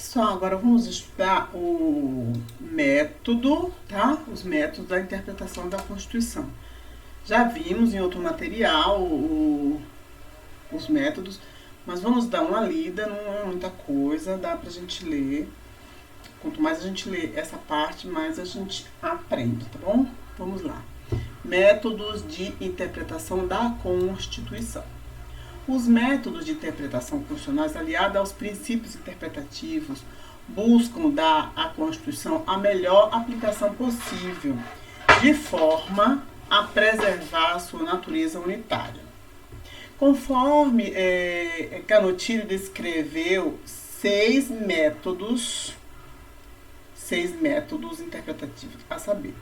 Pessoal, agora vamos estudar o método, tá? Os métodos da interpretação da Constituição. Já vimos em outro material os métodos, mas vamos dar uma lida, não é muita coisa, dá pra gente ler. Quanto mais a gente lê essa parte, mais a gente aprende, tá bom? Vamos lá. Métodos de interpretação da Constituição. Os métodos de interpretação constitucionais, aliados aos princípios interpretativos, buscam dar à Constituição a melhor aplicação possível, de forma a preservar a sua natureza unitária. Conforme Canottillo descreveu seis métodos interpretativos, a saber.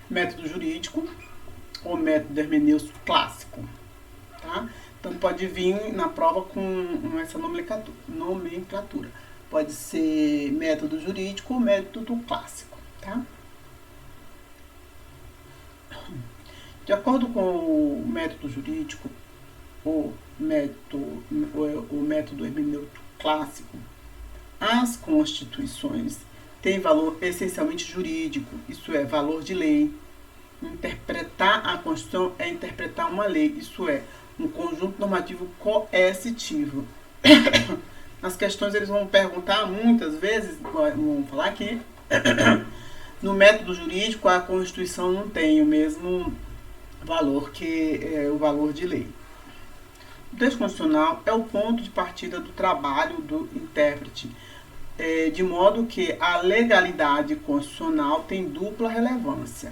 Método jurídico ou método hermenêutico clássico, tá? Então pode vir na prova com essa nomenclatura. Pode ser método jurídico ou método clássico, tá? De acordo com o método jurídico, o método hermenêutico clássico, as constituições têm valor essencialmente jurídico, isso é, valor de lei. Interpretar a Constituição é interpretar uma lei, isso é, um conjunto normativo coercitivo. Nas questões eles vão perguntar muitas vezes, vão falar aqui, no método jurídico a Constituição não tem o mesmo valor que o valor de lei. O texto constitucional é o ponto de partida do trabalho do intérprete, de modo que a legalidade constitucional tem dupla relevância.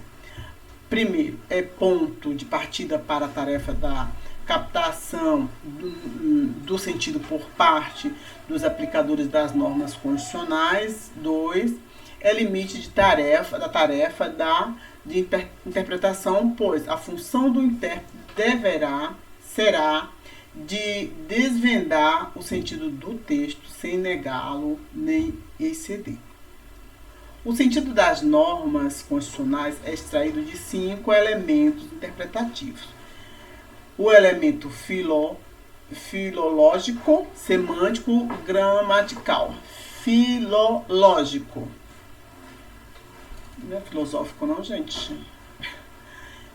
Primeiro, é ponto de partida para a tarefa da captação do sentido por parte dos aplicadores das normas constitucionais. 2, é limite de tarefa de interpretação, pois a função do intérprete será de desvendar o sentido do texto sem negá-lo nem exceder. O sentido das normas constitucionais é extraído de 5 elementos interpretativos. O elemento filológico, semântico, gramatical. Filológico. Não é filosófico não, gente.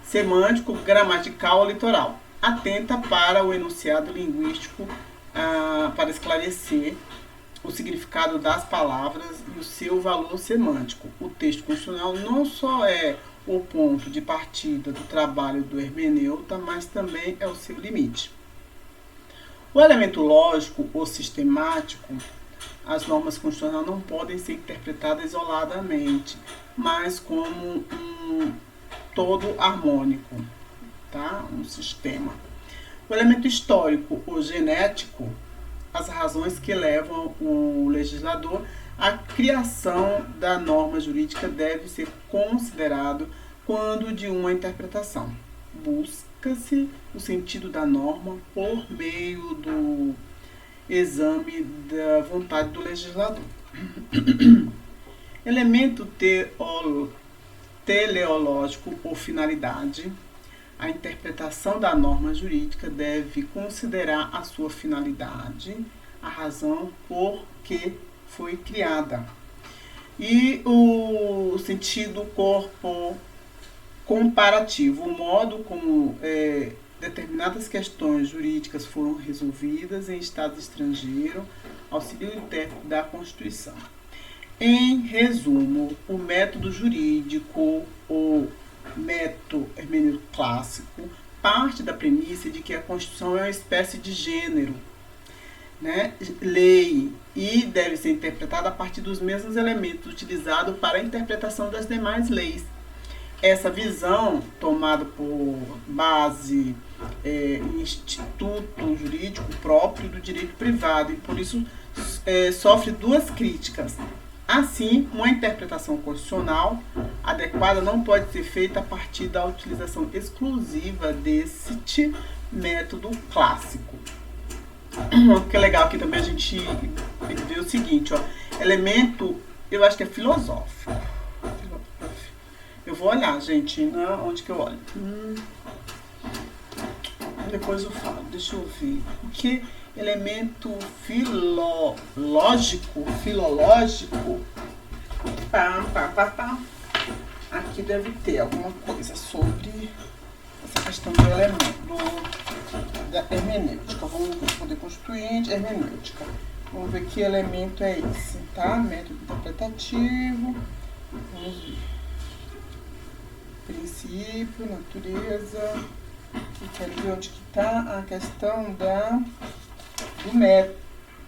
Semântico, gramatical, litoral. Atenta para o enunciado linguístico, para esclarecer o significado das palavras e o seu valor semântico. O texto constitucional não só é o ponto de partida do trabalho do hermeneuta, mas também é o seu limite. O elemento lógico ou sistemático, as normas constitucionais não podem ser interpretadas isoladamente, mas como um todo harmônico, tá? Um sistema. O elemento histórico ou genético, as razões que levam o legislador à criação da norma jurídica deve ser considerado quando de uma interpretação. Busca-se o sentido da norma por meio do exame da vontade do legislador. Elemento teleológico ou finalidade. A interpretação da norma jurídica deve considerar a sua finalidade, a razão por que foi criada. E o sentido corpo comparativo, o modo como determinadas questões jurídicas foram resolvidas em estado estrangeiro, auxílio intérprete da Constituição. Em resumo, o método jurídico ou método hermenêutico clássico parte da premissa de que a Constituição é uma espécie de gênero, né, lei, e deve ser interpretada a partir dos mesmos elementos utilizados para a interpretação das demais leis. Essa visão, tomada por base instituto jurídico próprio do direito privado, e por isso sofre duas críticas. Assim, uma interpretação constitucional adequada não pode ser feita a partir da utilização exclusiva deste método clássico. O que é legal aqui também a gente vê o seguinte, ó, elemento, eu acho que é filosófico. Eu vou olhar, gente, onde que eu olho? Depois eu falo, deixa eu ver. Porque elemento filológico, aqui deve ter alguma coisa sobre essa questão do elemento, da hermenêutica. Vamos poder constituinte, hermenêutica. Vamos ver que elemento é esse, tá? Método interpretativo. Vamos ver. Princípio, natureza. E quero ver onde que tá a questão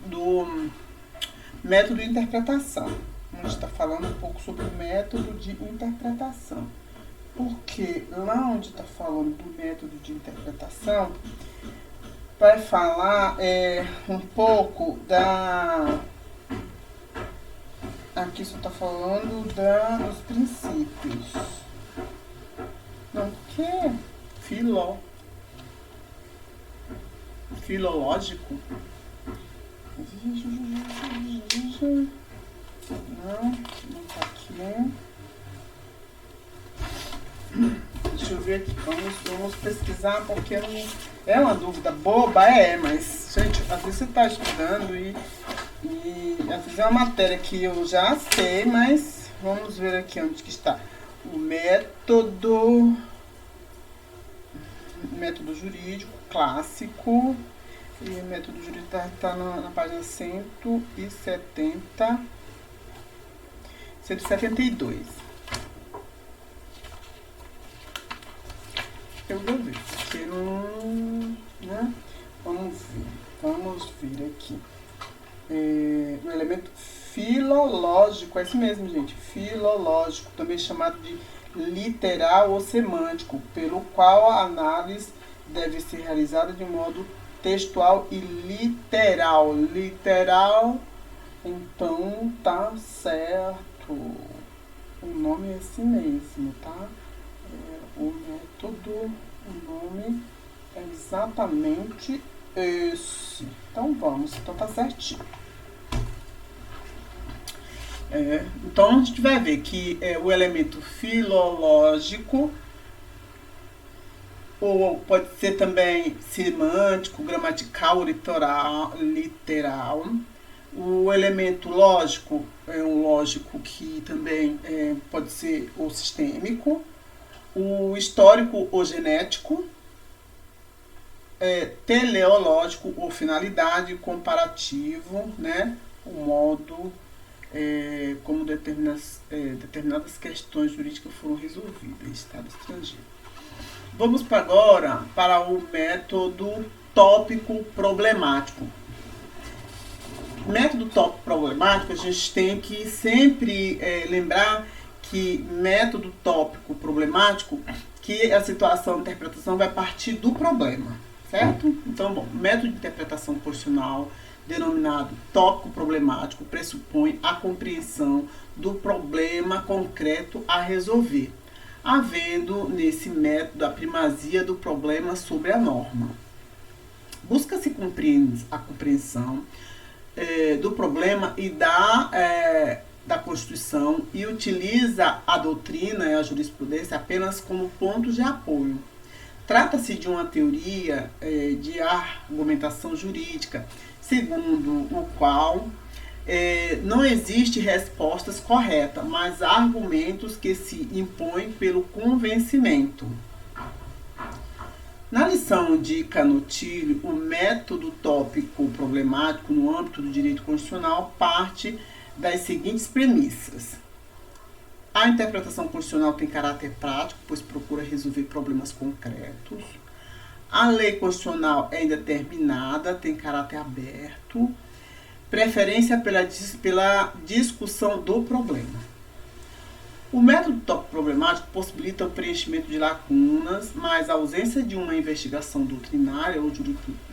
do método de interpretação. A gente está falando um pouco sobre o método de interpretação. Porque lá onde está falando do método de interpretação, vai falar um pouco aqui só está falando dos princípios. Não, o que? Filológico? Não tá aqui. Deixa eu ver aqui, vamos pesquisar, porque é uma dúvida boba, mas, gente, às vezes você está estudando e às vezes é uma matéria que eu já sei, mas vamos ver aqui onde que está. O método jurídico clássico, e o método jurídico está na página 172. Eu vou ver, porque não, né? Vamos ver aqui. O elemento filológico, é isso mesmo, gente, filológico, também chamado de literal ou semântico, pelo qual a análise deve ser realizada de modo textual e literal. Literal, então tá certo. O nome é esse mesmo, tá? O método, o nome é exatamente esse. Então vamos, então tá certinho. Então a gente vai ver que o elemento filológico, ou pode ser também semântico, gramatical ou literal. O elemento lógico é um lógico que também pode ser o sistêmico. O histórico ou genético, teleológico ou finalidade, comparativo, né? O modo como determinadas questões jurídicas foram resolvidas em Estado estrangeiro. Vamos agora para o método tópico problemático. Método tópico problemático, a gente tem que sempre lembrar que método tópico problemático, que a situação de interpretação vai partir do problema, certo? Então, bom, método de interpretação constitucional, denominado tópico problemático, pressupõe a compreensão do problema concreto a resolver, havendo nesse método a primazia do problema sobre a norma. Busca-se a compreensão do problema e da Constituição e utiliza a doutrina e a jurisprudência apenas como pontos de apoio. Trata-se de uma teoria de argumentação jurídica, segundo o qual não existe respostas corretas, mas argumentos que se impõem pelo convencimento. Na lição de Canutilho, o método tópico problemático no âmbito do direito constitucional parte das seguintes premissas. A interpretação constitucional tem caráter prático, pois procura resolver problemas concretos. A lei constitucional é indeterminada, tem caráter aberto. Preferência pela discussão do problema. O método tópico problemático possibilita o preenchimento de lacunas, mas a ausência de uma investigação doutrinária ou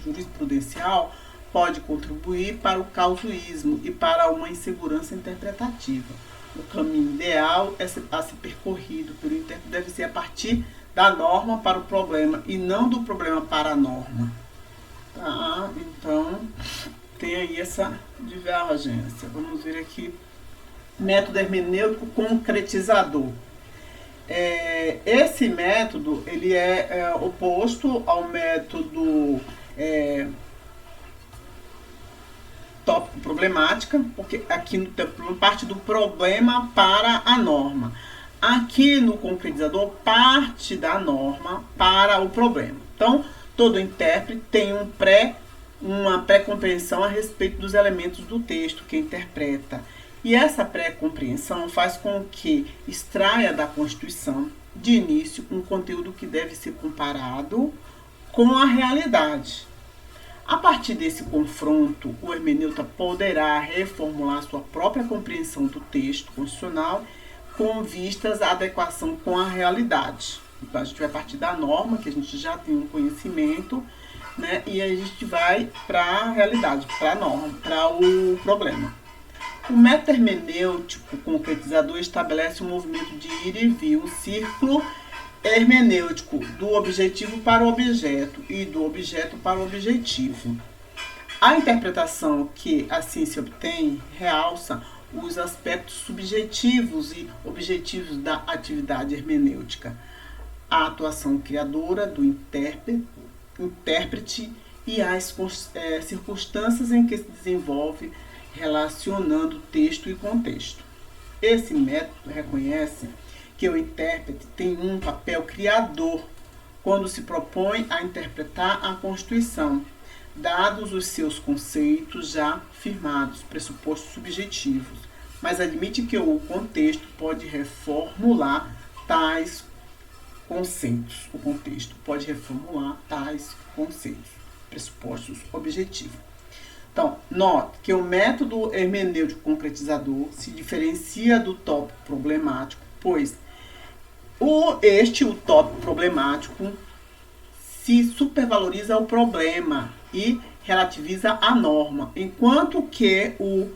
jurisprudencial pode contribuir para o casuísmo e para uma insegurança interpretativa. O caminho ideal a ser percorrido pelo intérprete deve ser a partir da norma para o problema e não do problema para a norma. Tá? Então, tem aí essa divergência. Vamos ver aqui. Método hermenêutico concretizador. Esse método ele é oposto ao método tópico problemática, porque aqui no parte do problema para a norma. Aqui no concretizador, parte da norma para o problema. Então, todo intérprete tem uma pré-compreensão a respeito dos elementos do texto que interpreta. E essa pré-compreensão faz com que extraia da Constituição, de início, um conteúdo que deve ser comparado com a realidade. A partir desse confronto, o hermeneuta poderá reformular sua própria compreensão do texto constitucional com vistas à adequação com a realidade. Então, a gente vai partir da norma, que a gente já tem um conhecimento, né? E a gente vai para a realidade, para a norma, para o problema. O método hermenêutico concretizador estabelece um movimento de ir e vir, um círculo hermenêutico do objetivo para o objeto e do objeto para o objetivo. A interpretação que assim se obtém realça os aspectos subjetivos e objetivos da atividade hermenêutica, a atuação criadora do intérprete e as circunstâncias em que se desenvolve, relacionando texto e contexto. Esse método reconhece que o intérprete tem um papel criador quando se propõe a interpretar a Constituição, dados os seus conceitos já firmados, pressupostos subjetivos, mas admite que o contexto pode reformular tais conceitos. O contexto pode reformular tais conceitos, pressupostos objetivos. Então, note que o método hermenêutico concretizador se diferencia do tópico problemático, pois o tópico problemático se supervaloriza o problema e relativiza a norma, enquanto que o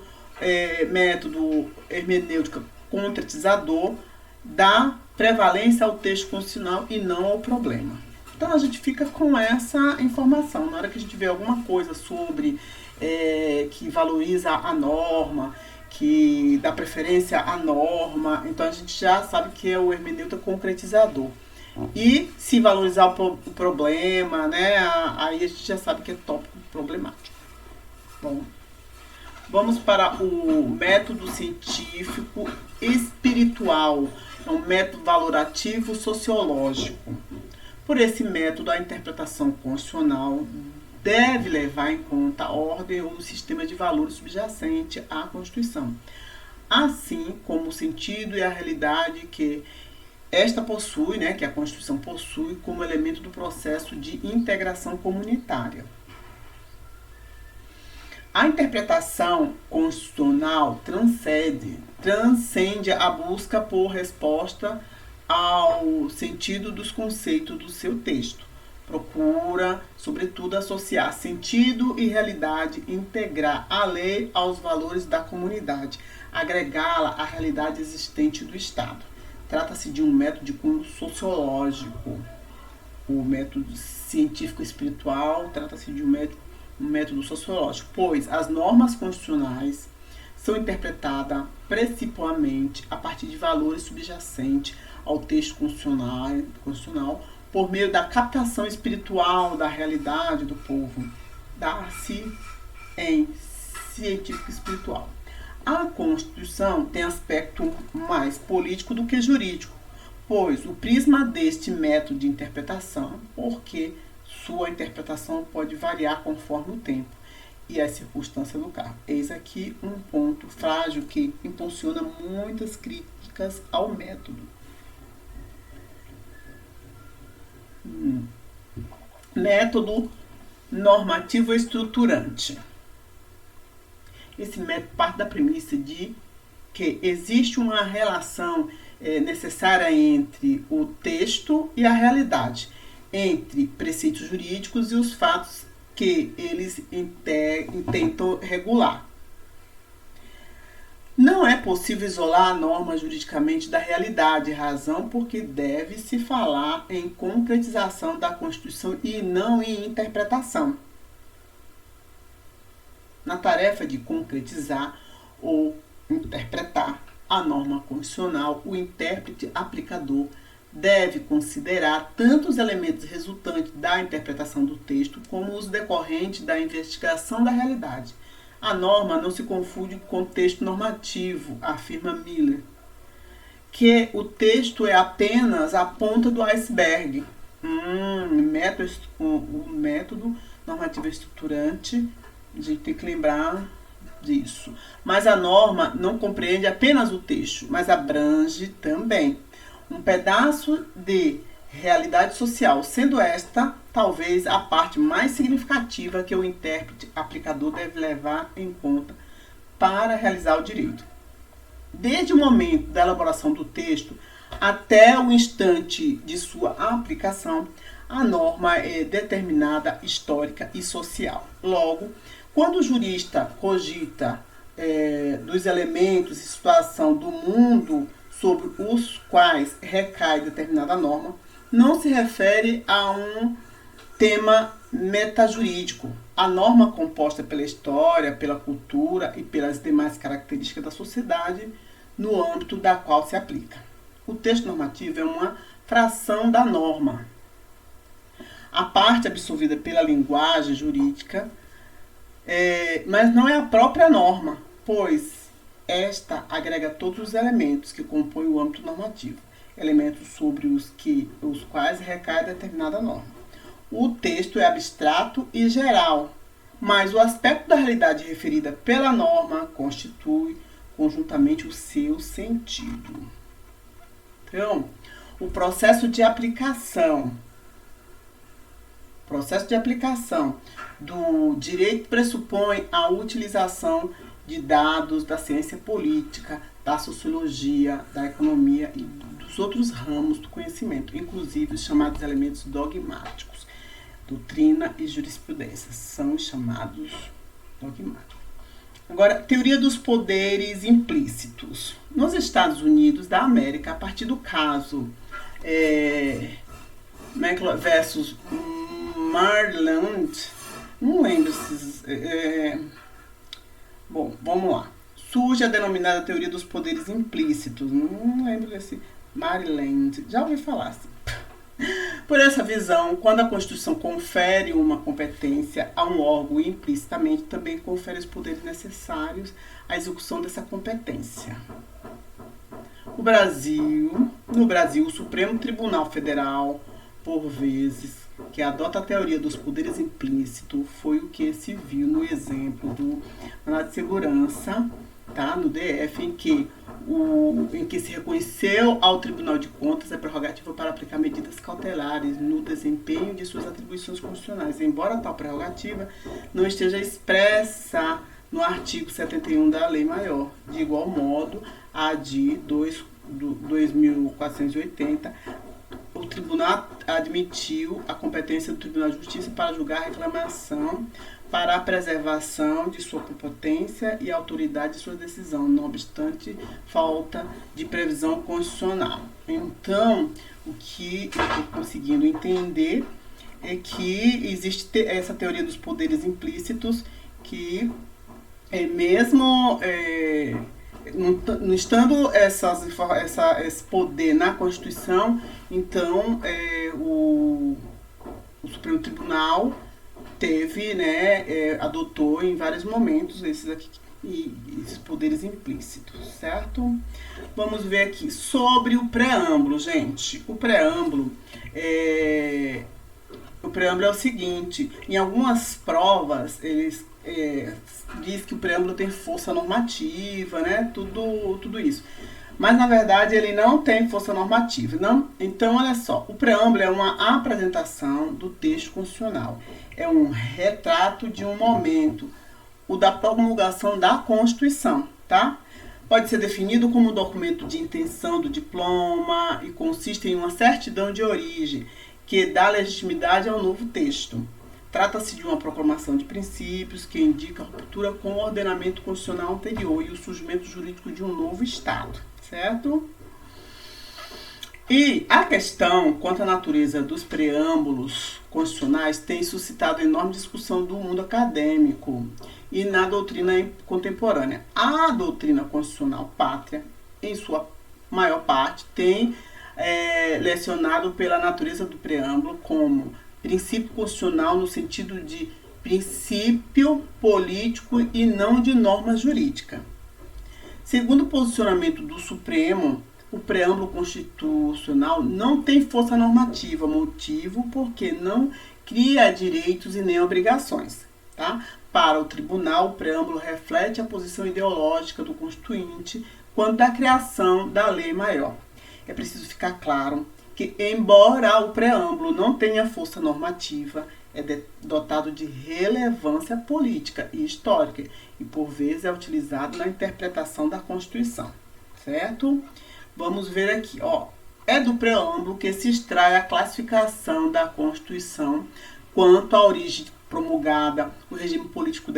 método hermenêutico concretizador dá prevalência ao texto constitucional e não ao problema. Então a gente fica com essa informação. Na hora que a gente vê alguma coisa sobre que valoriza a norma, que dá preferência à norma, então a gente já sabe que é o hermeneuta concretizador. E se valorizar o problema, né, aí a gente já sabe que é tópico problemático. Bom, vamos para o método científico espiritual, é um método valorativo sociológico. Por esse método, a interpretação constitucional deve levar em conta a ordem ou o sistema de valores subjacente à Constituição, assim como o sentido e a realidade que esta possui, né, que a Constituição possui como elemento do processo de integração comunitária. A interpretação constitucional transcende a busca por resposta ao sentido dos conceitos do seu texto. Procura, sobretudo, associar sentido e realidade, integrar a lei aos valores da comunidade, agregá-la à realidade existente do Estado. Trata-se de um método de cunho sociológico. O método científico espiritual trata-se de um método sociológico, pois as normas constitucionais são interpretadas principalmente a partir de valores subjacentes ao texto constitucional por meio da captação espiritual da realidade do povo, dá-se em científico espiritual. A Constituição tem aspecto mais político do que jurídico, pois o prisma deste método de interpretação, porque sua interpretação pode variar conforme o tempo e as circunstâncias do caso. Eis aqui um ponto frágil que impulsiona muitas críticas ao método. Método normativo estruturante. Esse método parte da premissa de que existe uma relação necessária entre o texto e a realidade, entre preceitos jurídicos e os fatos que eles intentam regular. Não é possível isolar a norma juridicamente da realidade, razão porque deve-se falar em concretização da Constituição e não em interpretação. Na tarefa de concretizar ou interpretar a norma constitucional, o intérprete aplicador deve considerar tanto os elementos resultantes da interpretação do texto como os decorrentes da investigação da realidade. A norma não se confunde com o texto normativo, afirma Miller, que o texto é apenas a ponta do iceberg. O método normativo estruturante, a gente tem que lembrar disso. Mas a norma não compreende apenas o texto, mas abrange também um pedaço de realidade social, sendo esta talvez a parte mais significativa que o intérprete aplicador deve levar em conta para realizar o direito. Desde o momento da elaboração do texto até o instante de sua aplicação, a norma é determinada histórica e social. Logo, quando o jurista cogita dos elementos e situação do mundo sobre os quais recai determinada norma, não se refere a um tema metajurídico. A norma composta pela história, pela cultura e pelas demais características da sociedade no âmbito da qual se aplica. O texto normativo é uma fração da norma. A parte absorvida pela linguagem jurídica, mas não é a própria norma, pois esta agrega todos os elementos que compõem o âmbito normativo, elementos sobre os quais recai determinada norma. O texto é abstrato e geral, mas o aspecto da realidade referida pela norma constitui conjuntamente o seu sentido. Então, o processo de aplicação do direito pressupõe a utilização de dados da ciência política, da sociologia, da economia e dos outros ramos do conhecimento, inclusive os chamados elementos dogmáticos. Doutrina e jurisprudência são chamados dogmáticos. Agora, teoria dos poderes implícitos. Nos Estados Unidos da América, a partir do caso McLaughlin versus Maryland, não lembro se... Bom, vamos lá. Surge a denominada teoria dos poderes implícitos. Não lembro desse Maryland. Já ouvi falar assim. Por essa visão, quando a Constituição confere uma competência a um órgão implicitamente, também confere os poderes necessários à execução dessa competência. No Brasil, o Supremo Tribunal Federal, por vezes, que adota a teoria dos poderes implícitos, foi o que se viu no exemplo do mandado de segurança, tá, no DF, em que se reconheceu ao Tribunal de Contas a prerrogativa para aplicar medidas cautelares no desempenho de suas atribuições constitucionais, embora tal prerrogativa não esteja expressa no artigo 71 da Lei Maior. De igual modo, a de 2480, o Tribunal admitiu a competência do Tribunal de Justiça para julgar a reclamação para a preservação de sua competência e autoridade de sua decisão, não obstante falta de previsão constitucional. Então, o que eu estou conseguindo entender é que existe essa teoria dos poderes implícitos que, mesmo não estando esse poder na Constituição, então o Supremo Tribunal adotou em vários momentos esses poderes implícitos, certo? Vamos ver aqui sobre o preâmbulo, gente. O preâmbulo é o seguinte: em algumas provas eles diz que o preâmbulo tem força normativa, né? Tudo isso. Mas, na verdade, ele não tem força normativa. Não? Então, olha só. O preâmbulo é uma apresentação do texto constitucional. É um retrato de um momento, o da promulgação da Constituição, tá? Pode ser definido como um documento de intenção do diploma e consiste em uma certidão de origem que dá legitimidade ao novo texto. Trata-se de uma proclamação de princípios que indica a ruptura com o ordenamento constitucional anterior e o surgimento jurídico de um novo Estado, certo? E a questão quanto à natureza dos preâmbulos constitucionais tem suscitado enorme discussão do mundo acadêmico e na doutrina contemporânea. A doutrina constitucional pátria, em sua maior parte, tem lecionado pela natureza do preâmbulo como princípio constitucional no sentido de princípio político e não de norma jurídica. Segundo o posicionamento do Supremo, o preâmbulo constitucional não tem força normativa, motivo porque não cria direitos e nem obrigações. Tá? Para o tribunal, o preâmbulo reflete a posição ideológica do Constituinte quanto à criação da lei maior. É preciso ficar claro que, embora o preâmbulo não tenha força normativa, é dotado de relevância política e histórica e, por vezes, é utilizado na interpretação da Constituição, certo? Vamos ver aqui, ó. É do preâmbulo que se extrai a classificação da Constituição quanto à origem promulgada, o regime político,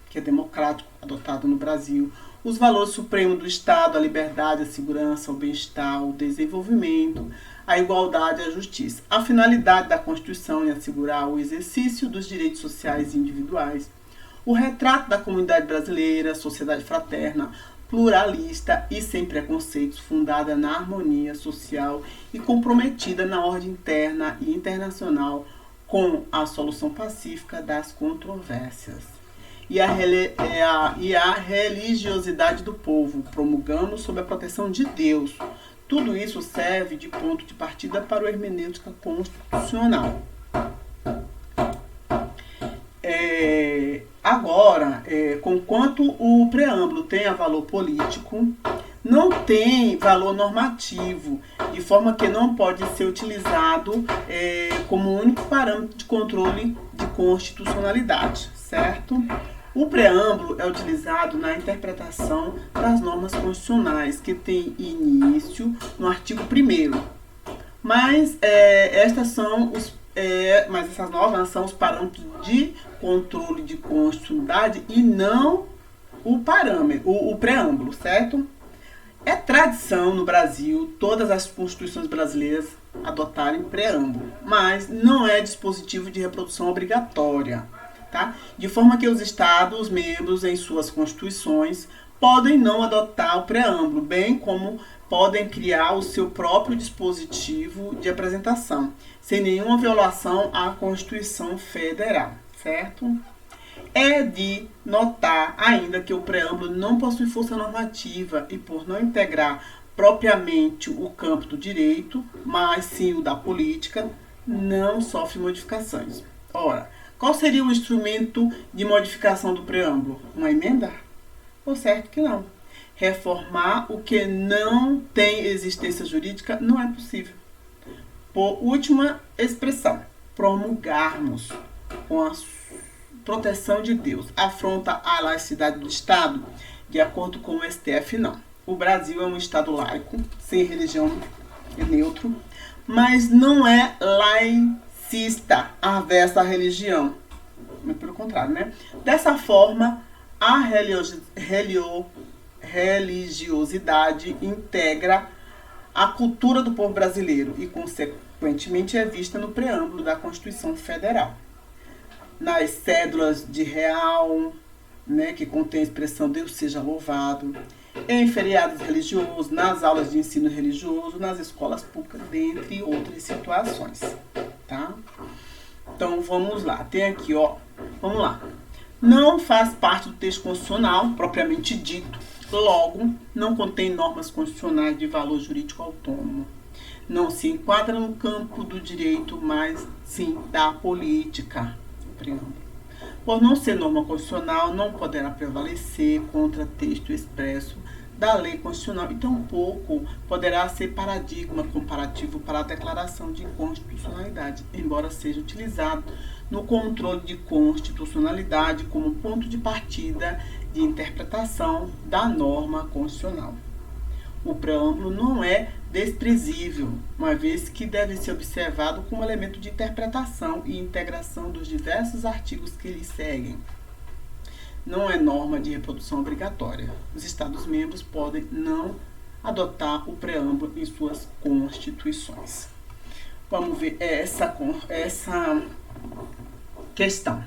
que é democrático, adotado no Brasil, os valores supremos do Estado, a liberdade, a segurança, o bem-estar, o desenvolvimento, a igualdade e a justiça. A finalidade da Constituição é assegurar o exercício dos direitos sociais e individuais, o retrato da comunidade brasileira, sociedade fraterna, pluralista e sem preconceitos, fundada na harmonia social e comprometida na ordem interna e internacional com a solução pacífica das controvérsias. E a religiosidade do povo, promulgando sob a proteção de Deus. Tudo isso serve de ponto de partida para o hermenêutica constitucional. Agora, conquanto o preâmbulo tenha valor político, não tem valor normativo, de forma que não pode ser utilizado como único parâmetro de controle de constitucionalidade, certo? O preâmbulo é utilizado na interpretação das normas constitucionais, que tem início no artigo 1º. Mas essas normas são os parâmetros de controle de constitucionalidade e não o preâmbulo, certo? É tradição no Brasil todas as constituições brasileiras adotarem preâmbulo, mas não é dispositivo de reprodução obrigatória, tá? De forma que os Estados membros em suas constituições podem não adotar o preâmbulo, bem como podem criar o seu próprio dispositivo de apresentação, sem nenhuma violação à Constituição Federal, certo? É de notar ainda que o preâmbulo não possui força normativa e, por não integrar propriamente o campo do direito, mas sim o da política, não sofre modificações. Ora, qual seria o instrumento de modificação do preâmbulo? Uma emenda? Por certo que não. Reformar o que não tem existência jurídica não é possível. Por última expressão, promulgarmos com a proteção de Deus afronta a laicidade do Estado? De acordo com o STF, não. O Brasil é um Estado laico, sem religião, é neutro, mas não é laicista, avessa à religião. Pelo contrário, né? Dessa forma, a religiosidade integra a cultura do povo brasileiro e, consequentemente, é vista no preâmbulo da Constituição Federal. Nas cédulas de real, né, que contém a expressão Deus seja louvado, em feriados religiosos, nas aulas de ensino religioso, nas escolas públicas, dentre outras situações, tá? Então, vamos lá. Tem aqui, ó, vamos lá. Não faz parte do texto constitucional, propriamente dito, logo, não contém normas constitucionais de valor jurídico autônomo. Não se enquadra no campo do direito, mas sim da política. Por não ser norma constitucional, não poderá prevalecer contra texto expresso da lei constitucional e tampouco poderá ser paradigma comparativo para a declaração de inconstitucionalidade, embora seja utilizado no controle de constitucionalidade como ponto de partida de interpretação da norma constitucional. O preâmbulo não é desprezível, uma vez que deve ser observado como elemento de interpretação e integração dos diversos artigos que lhe seguem. Não é norma de reprodução obrigatória. Os Estados-membros podem não adotar o preâmbulo em suas constituições. Vamos ver essa questão.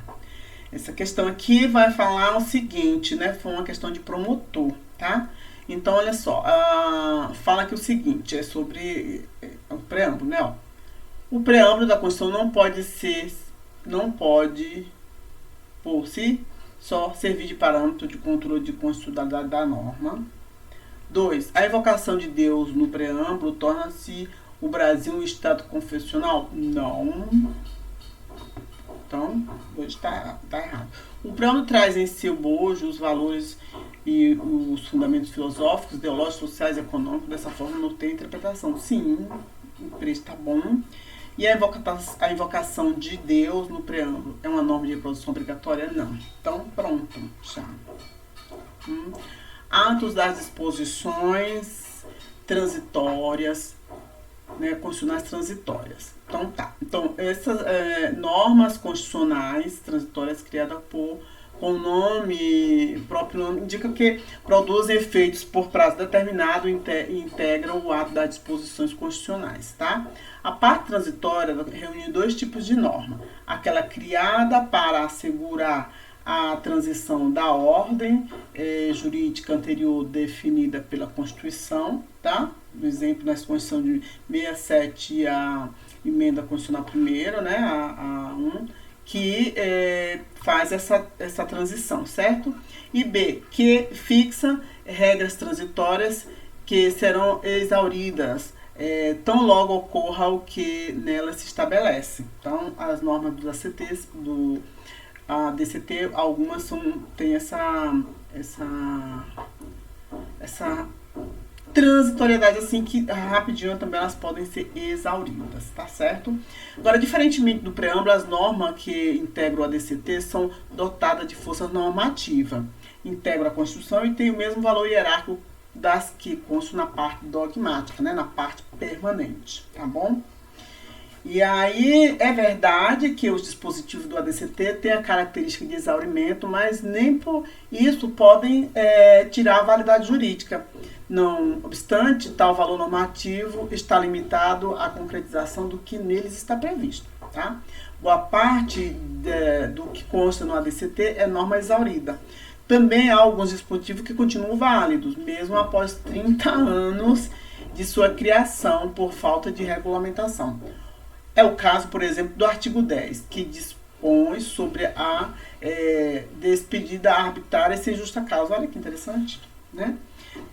Essa questão aqui vai falar o seguinte, né? Foi uma questão de promotor, tá? Então, olha só, fala que o seguinte, é sobre o preâmbulo, né? Ó. O preâmbulo da Constituição não pode, por si, só servir de parâmetro de controle de constitucionalidade da norma. 2. A invocação de Deus no preâmbulo torna-se o Brasil um Estado confessional? Não. Então, hoje está errado. O preâmbulo traz em seu bojo os valores e os fundamentos filosóficos, ideológicos, sociais e econômicos. Dessa forma, não tem interpretação. Sim, o preço está bom. E a invocação de Deus no preâmbulo é uma norma de reprodução obrigatória? Não. Então, pronto, já. Atos das disposições transitórias, né, constitucionais transitórias. Então, tá. Então, essas normas constitucionais transitórias criadas com o próprio nome, indica que produzem efeitos por prazo determinado e integram o ato das disposições constitucionais, tá? A parte transitória reúne dois tipos de norma. Aquela criada para assegurar a transição da ordem jurídica anterior definida pela Constituição, tá? No exemplo, na Constituição de 67 e a emenda constitucional primeira, né? A 1, que faz essa transição, certo? E B, que fixa regras transitórias que serão exauridas tão logo ocorra o que nela se estabelece. Então, as normas dos ACTs, a DCT, algumas tem essa transitoriedade assim que rapidinho também elas podem ser exauridas, tá certo? Agora, diferentemente do preâmbulo, as normas que integram a DCT são dotadas de força normativa, integram a Constituição e têm o mesmo valor hierárquico das que constam na parte dogmática, né? Na parte permanente, tá bom? E aí é verdade que os dispositivos do ADCT têm a característica de exaurimento, mas nem por isso podem tirar a validade jurídica. Não obstante, tal valor normativo está limitado à concretização do que neles está previsto. Tá? Boa parte do que consta no ADCT é norma exaurida. Também há alguns dispositivos que continuam válidos, mesmo após 30 anos de sua criação por falta de regulamentação. É o caso, por exemplo, do artigo 10, que dispõe sobre a despedida arbitrária sem justa causa. Olha que interessante, né?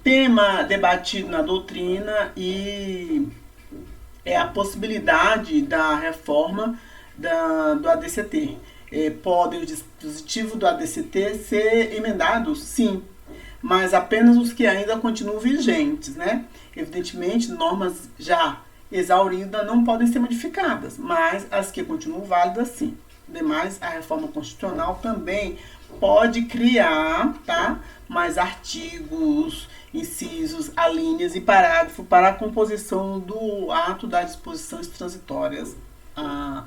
Tema debatido na doutrina e é a possibilidade da reforma do ADCT. Podem os dispositivos do ADCT ser emendados? Sim, mas apenas os que ainda continuam vigentes, né? Evidentemente, normas já exauridas não podem ser modificadas, mas as que continuam válidas, sim. Demais, a reforma constitucional também pode criar, tá? Mais artigos, incisos, alíneas e parágrafo para a composição do ato das disposições transitórias.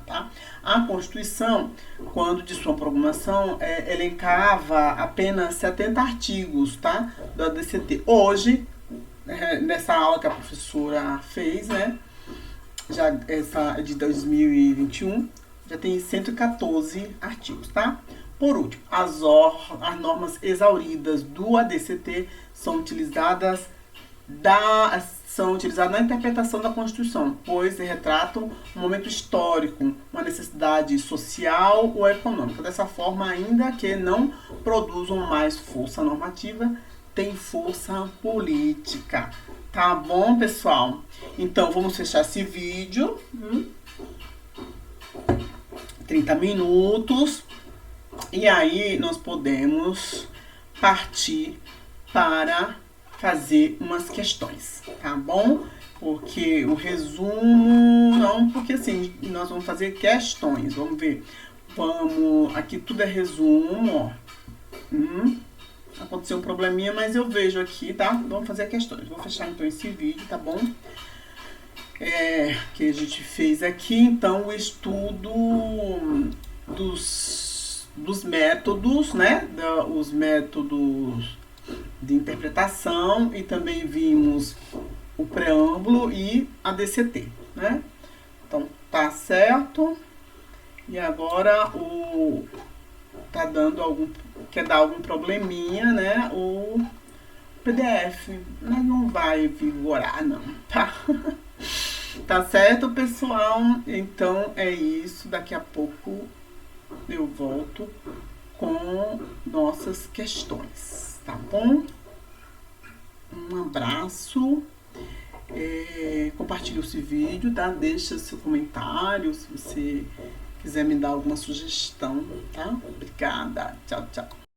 Tá? A Constituição, quando de sua promulgação, elencava apenas 70 artigos, tá? Da DCT. Hoje, nessa aula que a professora fez, né? Já essa é de 2021, já tem 114 artigos, tá? Por último, as normas exauridas do ADCT são utilizadas na interpretação da Constituição, pois retratam um momento histórico, uma necessidade social ou econômica. Dessa forma, ainda que não produzam mais força normativa, tem força política. Tá bom, pessoal? Então, vamos fechar esse vídeo. 30 minutos. E aí, nós podemos partir para fazer umas questões, tá bom? Porque o resumo, não, porque assim, nós vamos fazer questões. Vamos ver. Aqui tudo é resumo, ó. Aconteceu um probleminha, mas eu vejo aqui, tá? Vamos fazer questões. Vou fechar então esse vídeo, tá bom? Que a gente fez aqui, então, o estudo dos métodos, né? Os métodos de interpretação, e também vimos o preâmbulo e a DCT, né? Então, tá certo. E agora quer dar algum probleminha, né? PDF, mas não vai vigorar não, tá? Tá certo, pessoal? Então é isso. Daqui a pouco eu volto com nossas questões, tá bom? Um abraço. Compartilhe esse vídeo, tá? Deixa seu comentário se você quiser me dar alguma sugestão, tá? Obrigada. Tchau, tchau.